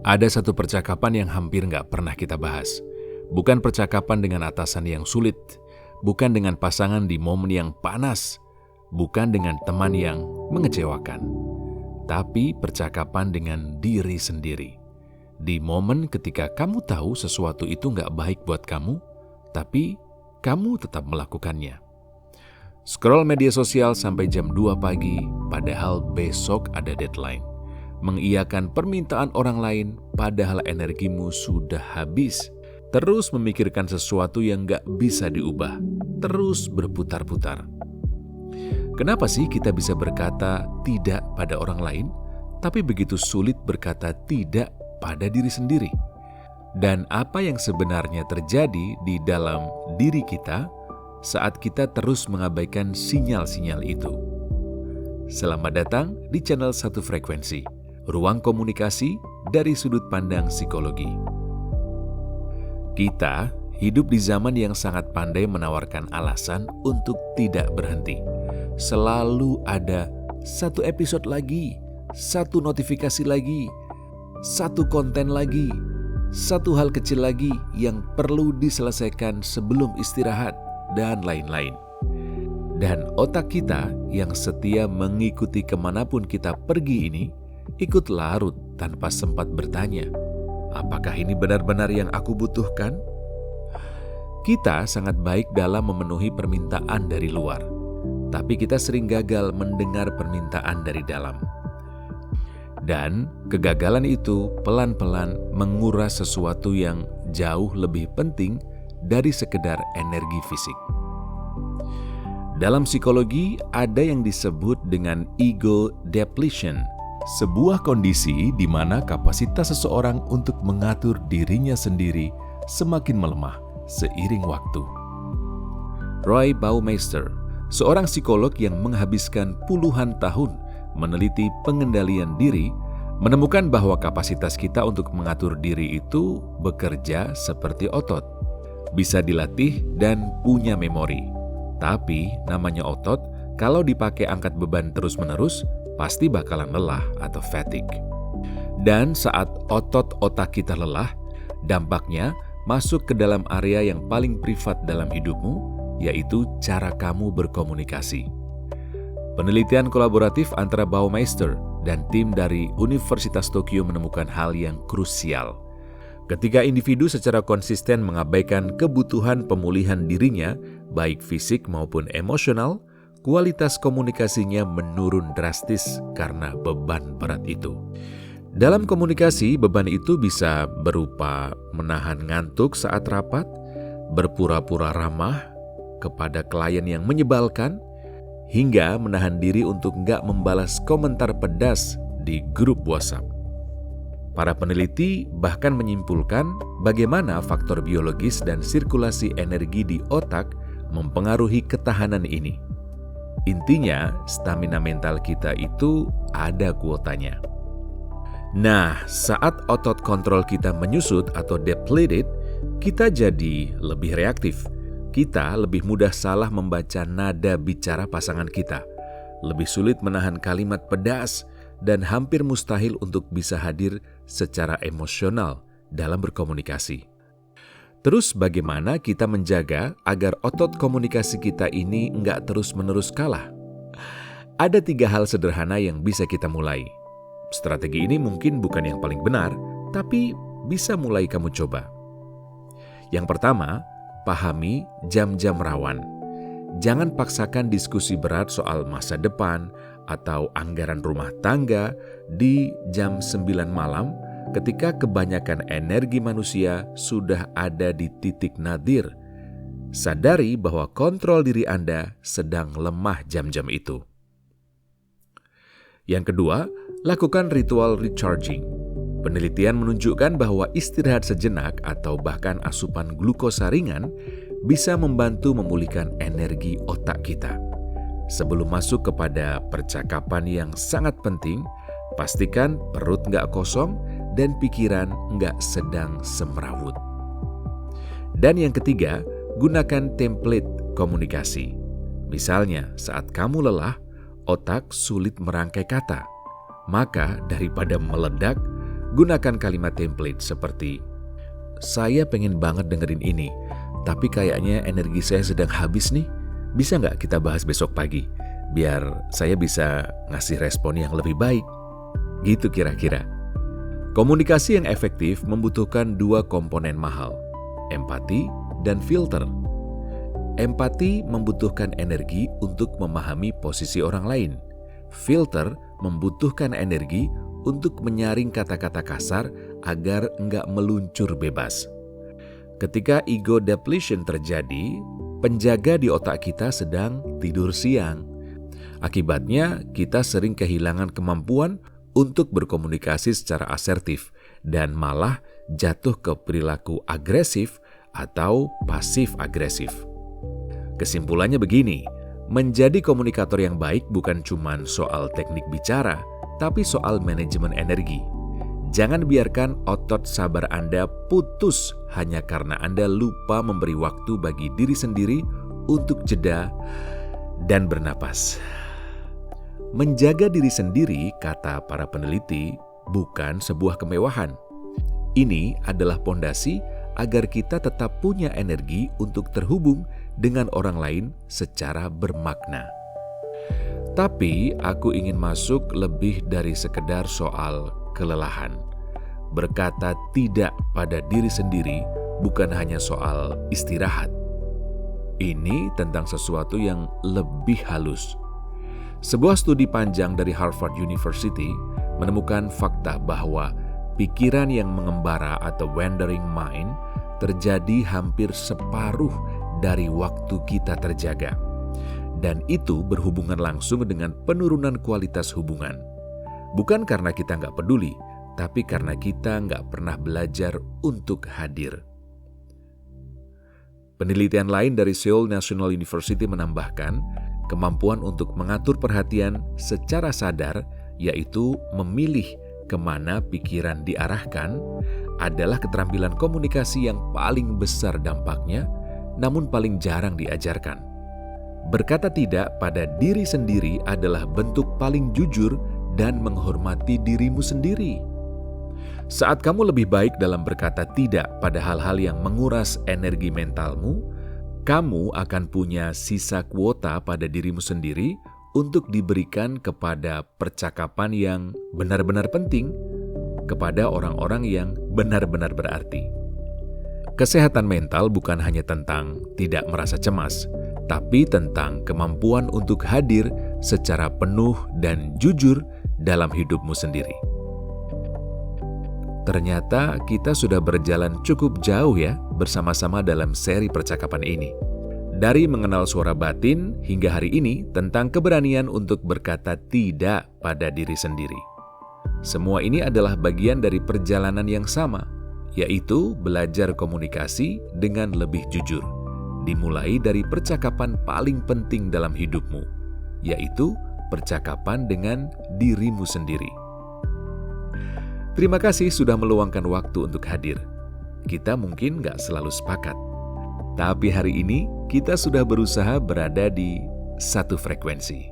Ada satu percakapan yang hampir nggak pernah kita bahas. Bukan percakapan dengan atasan yang sulit, bukan dengan pasangan di momen yang panas, bukan dengan teman yang mengecewakan, tapi percakapan dengan diri sendiri. Di momen ketika kamu tahu sesuatu itu nggak baik buat kamu, tapi kamu tetap melakukannya. Scroll media sosial sampai jam 2 pagi, padahal besok ada deadline. Mengiyakan permintaan orang lain, padahal energimu sudah habis. Terus memikirkan sesuatu yang gak bisa diubah. Terus berputar-putar. Kenapa sih kita bisa berkata tidak pada orang lain, tapi begitu sulit berkata tidak pada diri sendiri? Dan apa yang sebenarnya terjadi di dalam diri kita saat kita terus mengabaikan sinyal-sinyal itu? Selamat datang di channel Satu Frekuensi. Ruang komunikasi dari sudut pandang psikologi. Kita hidup di zaman yang sangat pandai menawarkan alasan untuk tidak berhenti. Selalu ada satu episode lagi, satu notifikasi lagi, satu konten lagi, satu hal kecil lagi yang perlu diselesaikan sebelum istirahat, dan lain-lain. Dan otak kita yang setia mengikuti kemanapun kita pergi ini, ikut larut tanpa sempat bertanya, apakah ini benar-benar yang aku butuhkan? Kita sangat baik dalam memenuhi permintaan dari luar, tapi kita sering gagal mendengar permintaan dari dalam. Dan kegagalan itu pelan-pelan menguras sesuatu yang jauh lebih penting dari sekedar energi fisik. Dalam psikologi ada yang disebut dengan ego depletion, sebuah kondisi di mana kapasitas seseorang untuk mengatur dirinya sendiri semakin melemah seiring waktu. Roy Baumeister, seorang psikolog yang menghabiskan puluhan tahun meneliti pengendalian diri, menemukan bahwa kapasitas kita untuk mengatur diri itu bekerja seperti otot. Bisa dilatih dan punya memori. Tapi namanya otot, kalau dipakai angkat beban terus-menerus, pasti bakalan lelah atau fatigue. Dan saat otot otak kita lelah, dampaknya masuk ke dalam area yang paling privat dalam hidupmu, yaitu cara kamu berkomunikasi. Penelitian kolaboratif antara Baumeister dan tim dari Universitas Tokyo menemukan hal yang krusial. Ketika individu secara konsisten mengabaikan kebutuhan pemulihan dirinya, baik fisik maupun emosional, kualitas komunikasinya menurun drastis karena beban berat itu. Dalam komunikasi, beban itu bisa berupa menahan ngantuk saat rapat, berpura-pura ramah kepada klien yang menyebalkan, hingga menahan diri untuk nggak membalas komentar pedas di grup WhatsApp. Para peneliti bahkan menyimpulkan bagaimana faktor biologis dan sirkulasi energi di otak mempengaruhi ketahanan ini. Intinya, stamina mental kita itu ada kuotanya. Nah, saat otot kontrol kita menyusut atau depleted, kita jadi lebih reaktif. Kita lebih mudah salah membaca nada bicara pasangan kita, lebih sulit menahan kalimat pedas, dan hampir mustahil untuk bisa hadir secara emosional dalam berkomunikasi. Terus bagaimana kita menjaga agar otot komunikasi kita ini nggak terus-menerus kalah? Ada 3 hal sederhana yang bisa kita mulai. Strategi ini mungkin bukan yang paling benar, tapi bisa mulai kamu coba. Yang pertama, pahami jam-jam rawan. Jangan paksakan diskusi berat soal masa depan atau anggaran rumah tangga di jam 9 malam ketika kebanyakan energi manusia sudah ada di titik nadir. Sadari bahwa kontrol diri Anda sedang lemah jam-jam itu. Yang kedua, lakukan ritual recharging. Penelitian menunjukkan bahwa istirahat sejenak atau bahkan asupan glukosa ringan bisa membantu memulihkan energi otak kita. Sebelum masuk kepada percakapan yang sangat penting, pastikan perut nggak kosong dan pikiran nggak sedang semrawut. Dan yang ketiga, gunakan template komunikasi. Misalnya, saat kamu lelah, otak sulit merangkai kata. Maka daripada meledak, gunakan kalimat template seperti, "Saya pengen banget dengerin ini, tapi kayaknya energi saya sedang habis nih. Bisa nggak kita bahas besok pagi? Biar saya bisa ngasih respon yang lebih baik." Gitu kira-kira. Komunikasi yang efektif membutuhkan dua komponen mahal, empati dan filter. Empati membutuhkan energi untuk memahami posisi orang lain. Filter membutuhkan energi untuk menyaring kata-kata kasar agar enggak meluncur bebas. Ketika ego depletion terjadi, penjaga di otak kita sedang tidur siang. Akibatnya, kita sering kehilangan kemampuan untuk berkomunikasi secara asertif dan malah jatuh ke perilaku agresif atau pasif agresif. Kesimpulannya begini, menjadi komunikator yang baik bukan cuma soal teknik bicara, tapi soal manajemen energi. Jangan biarkan otot sabar Anda putus hanya karena Anda lupa memberi waktu bagi diri sendiri untuk jeda dan bernapas. Menjaga diri sendiri, kata para peneliti, bukan sebuah kemewahan. Ini adalah pondasi agar kita tetap punya energi untuk terhubung dengan orang lain secara bermakna. Tapi aku ingin masuk lebih dari sekedar soal kelelahan. Berkata tidak pada diri sendiri bukan hanya soal istirahat. Ini tentang sesuatu yang lebih halus. Sebuah studi panjang dari Harvard University menemukan fakta bahwa pikiran yang mengembara atau wandering mind terjadi hampir separuh dari waktu kita terjaga. Dan itu berhubungan langsung dengan penurunan kualitas hubungan. Bukan karena kita nggak peduli, tapi karena kita nggak pernah belajar untuk hadir. Penelitian lain dari Seoul National University menambahkan, kemampuan untuk mengatur perhatian secara sadar, yaitu memilih kemana pikiran diarahkan, adalah keterampilan komunikasi yang paling besar dampaknya, namun paling jarang diajarkan. Berkata tidak pada diri sendiri adalah bentuk paling jujur dan menghormati dirimu sendiri. Saat kamu lebih baik dalam berkata tidak pada hal-hal yang menguras energi mentalmu, kamu akan punya sisa kuota pada dirimu sendiri untuk diberikan kepada percakapan yang benar-benar penting, kepada orang-orang yang benar-benar berarti. Kesehatan mental bukan hanya tentang tidak merasa cemas, tapi tentang kemampuan untuk hadir secara penuh dan jujur dalam hidupmu sendiri. Ternyata kita sudah berjalan cukup jauh ya bersama-sama dalam seri percakapan ini. Dari mengenal suara batin hingga hari ini tentang keberanian untuk berkata tidak pada diri sendiri. Semua ini adalah bagian dari perjalanan yang sama, yaitu belajar komunikasi dengan lebih jujur. Dimulai dari percakapan paling penting dalam hidupmu, yaitu percakapan dengan dirimu sendiri. Terima kasih sudah meluangkan waktu untuk hadir. Kita mungkin nggak selalu sepakat, tapi hari ini kita sudah berusaha berada di satu frekuensi.